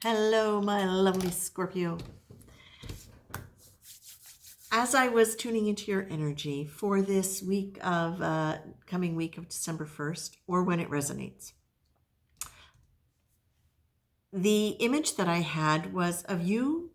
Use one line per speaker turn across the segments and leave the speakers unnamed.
Hello, my lovely Scorpio. As I was tuning into your energy for this week of coming week of December 1st, or when it resonates, the image that I had was of you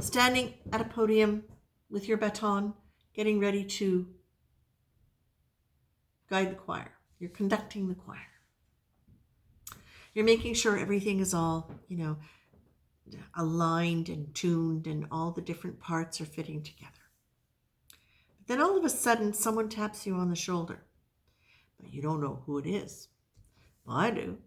standing at a podium with your baton, getting ready to guide the choir. You're conducting the choir. You're making sure everything is all, aligned and tuned and all the different parts are fitting together. But then all of a sudden, someone taps you on the shoulder, but you don't know who it is. Well, I do.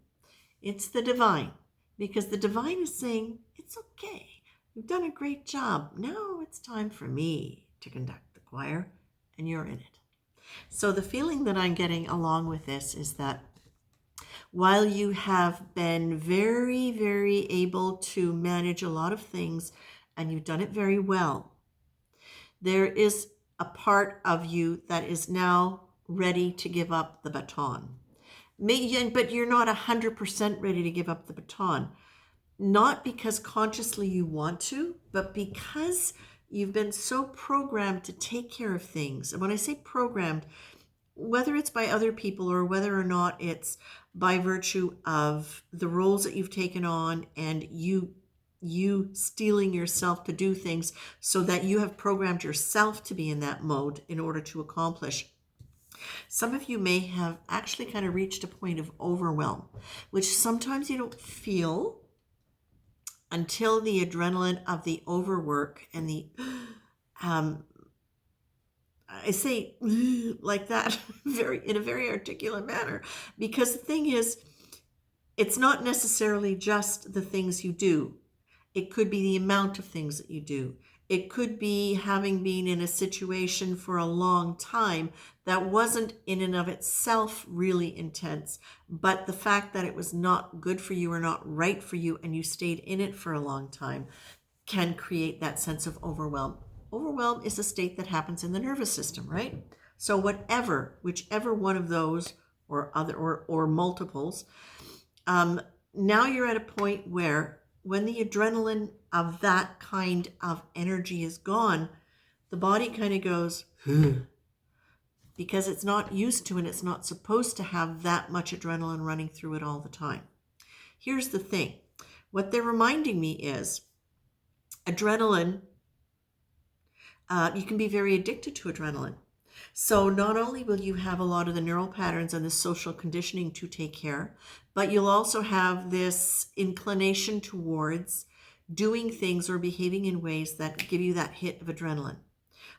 It's the divine, because the divine is saying, it's okay. You've done a great job. Now it's time for me to conduct the choir, and you're in it. So the feeling that I'm getting along with this is that while you have been very, very able to manage a lot of things, and you've done it very well, there is a part of you that is now ready to give up the baton. But you're not 100% ready to give up the baton. Not because consciously you want to, but because you've been so programmed to take care of things. And when I say programmed, whether it's by other people or whether or not it's by virtue of the roles that you've taken on and you steeling yourself to do things so that you have programmed yourself to be in that mode in order to accomplish. Some of you may have actually kind of reached a point of overwhelm, which sometimes you don't feel until the adrenaline of the overwork and the I say like that in a very articulate manner, because the thing is, it's not necessarily just the things you do. It could be the amount of things that you do. It could be having been in a situation for a long time that wasn't in and of itself really intense, but the fact that it was not good for you or not right for you and you stayed in it for a long time can create that sense of overwhelm. Overwhelm is a state that happens in the nervous system, right? So whichever one of those or other or multiples, now you're at a point where when the adrenaline of that kind of energy is gone, the body kind of goes, because it's not used to and it's not supposed to have that much adrenaline running through it all the time. Here's the thing. What they're reminding me is adrenaline, you can be very addicted to adrenaline. So not only will you have a lot of the neural patterns and the social conditioning to take care, but you'll also have this inclination towards doing things or behaving in ways that give you that hit of adrenaline.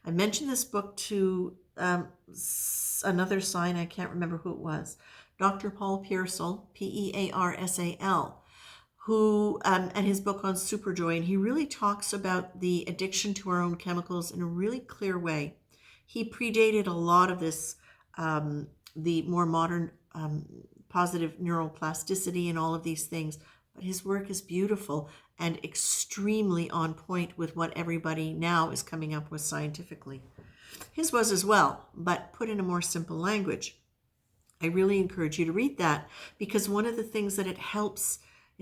I mentioned this book to another sign, I can't remember who it was, Dr. Paul Pearsall, Pearsal, who, and his book on Superjoy, and he really talks about the addiction to our own chemicals in a really clear way. He predated a lot of this, the more modern positive neuroplasticity and all of these things, but his work is beautiful and extremely on point with what everybody now is coming up with scientifically. His was as well, but put in a more simple language. I really encourage you to read that, because one of the things that it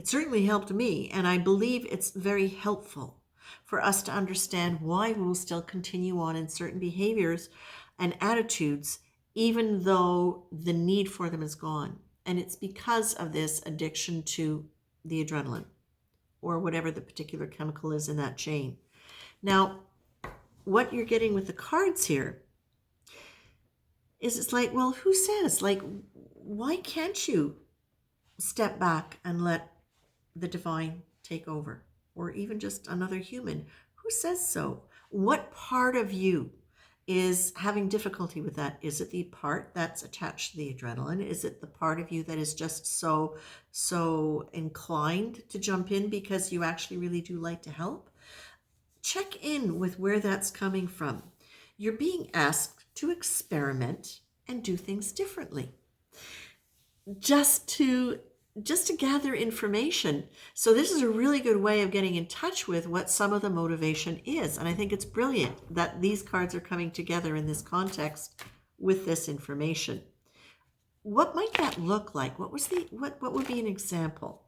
certainly helped me, and I believe it's very helpful for us to understand why we'll still continue on in certain behaviors and attitudes, even though the need for them is gone. And it's because of this addiction to the adrenaline or whatever the particular chemical is in that chain. Now, what you're getting with the cards here is it's like, well, who says? Like, why can't you step back and let the divine take over? Or even just another human? Who says so? What part of you is having difficulty with that? Is it the part that's attached to the adrenaline? Is it the part of you that is just so inclined to jump in because you actually really do like to help? Check in with where that's coming from. You're being asked to experiment and do things differently. Just to gather information. So this is a really good way of getting in touch with what some of the motivation is. And I think it's brilliant that these cards are coming together in this context with this information. What might that look like? What would be an example?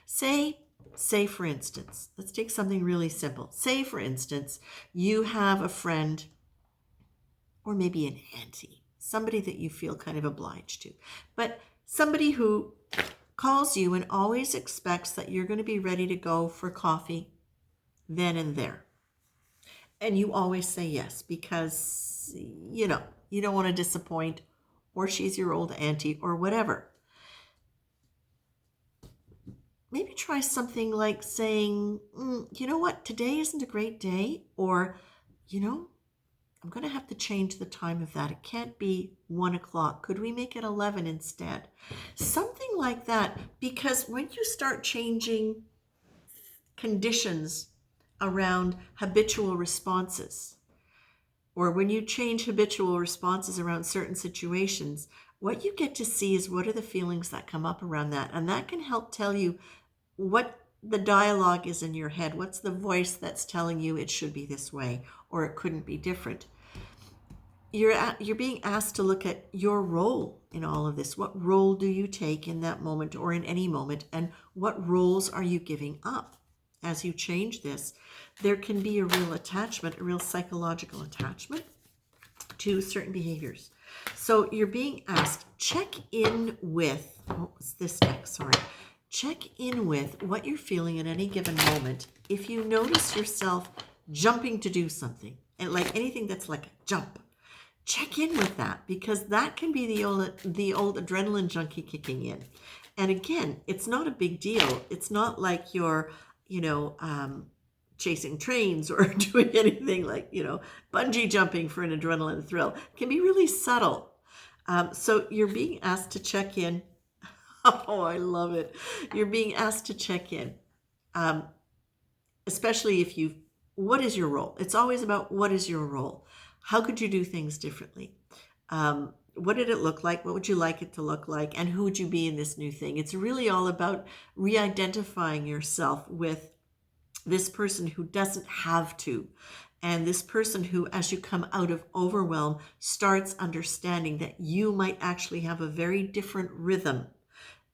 Say Say, for instance, let's take something really simple. Say, for instance, you have a friend or maybe an auntie, somebody that you feel kind of obliged to, but somebody who calls you and always expects that you're going to be ready to go for coffee then and there. And you always say yes because, you don't want to disappoint, or she's your old auntie or whatever. Maybe try something like saying, you know what, today isn't a great day, or, I'm going to have to change the time of that. It can't be 1 o'clock. Could we make it 11 instead? Something like that, because when you start changing conditions around habitual responses, or when you change habitual responses around certain situations, what you get to see is what are the feelings that come up around that. And that can help tell you what the dialogue is in your head. What's the voice that's telling you it should be this way or it couldn't be different? You're being asked to look at your role in all of this. What role do you take in that moment or in any moment? And what roles are you giving up? As you change this, there can be a real attachment, a real psychological attachment to certain behaviors. So you're being asked, check in with, what was this next? Sorry. Check in with what you're feeling at any given moment. If you notice yourself jumping to do something, and like anything that's like a jump, check in with that, because that can be the old adrenaline junkie kicking in. And again, it's not a big deal. It's not like you're, chasing trains or doing anything like, bungee jumping for an adrenaline thrill. It can be really subtle. So you're being asked to check in. Oh, I love it. You're being asked to check in, especially if what is your role? It's always about what is your role? How could you do things differently? What did it look like? What would you like it to look like? And who would you be in this new thing? It's really all about re-identifying yourself with this person who doesn't have to. And this person who, as you come out of overwhelm, starts understanding that you might actually have a very different rhythm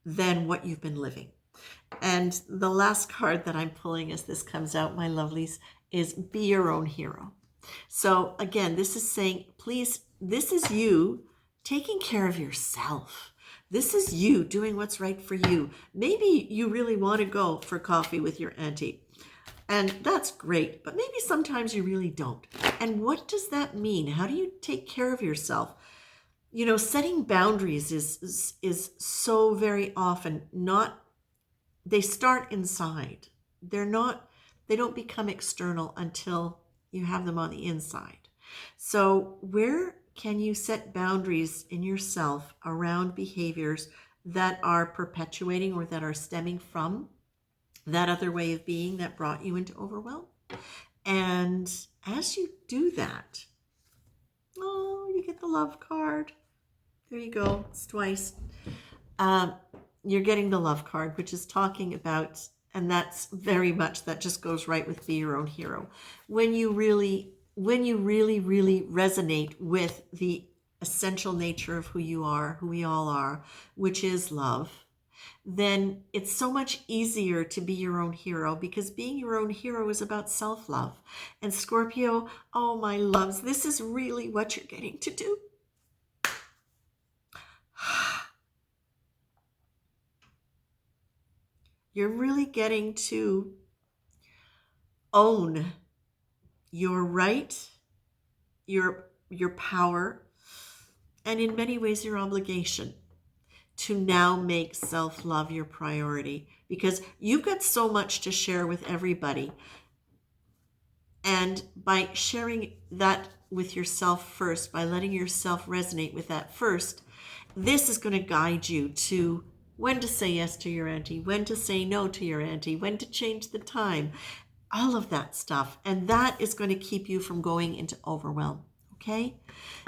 than what you've been living. And the last card that I'm pulling as this comes out, my lovelies, is be your own hero. So again, this is saying, please, this is you taking care of yourself. This is you doing what's right for you. Maybe you really want to go for coffee with your auntie, and that's great, but maybe sometimes you really don't. And what does that mean? How do you take care of yourself? Setting boundaries is so very often not, they start inside. They don't become external until you have them on the inside. So where can you set boundaries in yourself around behaviors that are perpetuating or that are stemming from that other way of being that brought you into overwhelm? And as you do that, you get the love card. There you go. It's twice. You're getting the love card, which is talking about, and that's very much, that just goes right with be your own hero. When you really resonate with the essential nature of who you are, who we all are, which is love, then it's so much easier to be your own hero, because being your own hero is about self-love. And Scorpio, oh my loves, this is really what you're getting to do. You're really getting to own your right, your power, and in many ways your obligation to now make self-love your priority, because you've got so much to share with everybody. And by sharing that with yourself first, by letting yourself resonate with that first, this is going to guide you to when to say yes to your auntie, when to say no to your auntie, when to change the time, all of that stuff. And that is going to keep you from going into overwhelm. Okay?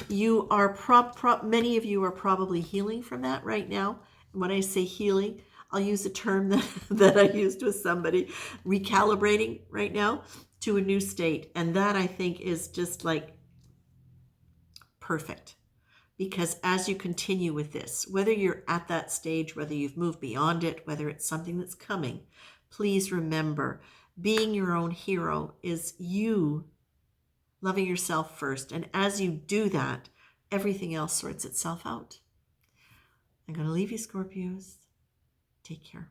You are many of you are probably healing from that right now. And when I say healing, I'll use a term that I used with somebody, recalibrating right now to a new state. And that, I think, is just like perfect. Because as you continue with this, whether you're at that stage, whether you've moved beyond it, whether it's something that's coming, Please remember, being your own hero is you loving yourself first. And as you do that, everything else sorts itself out. I'm going to leave you, Scorpios. Take care.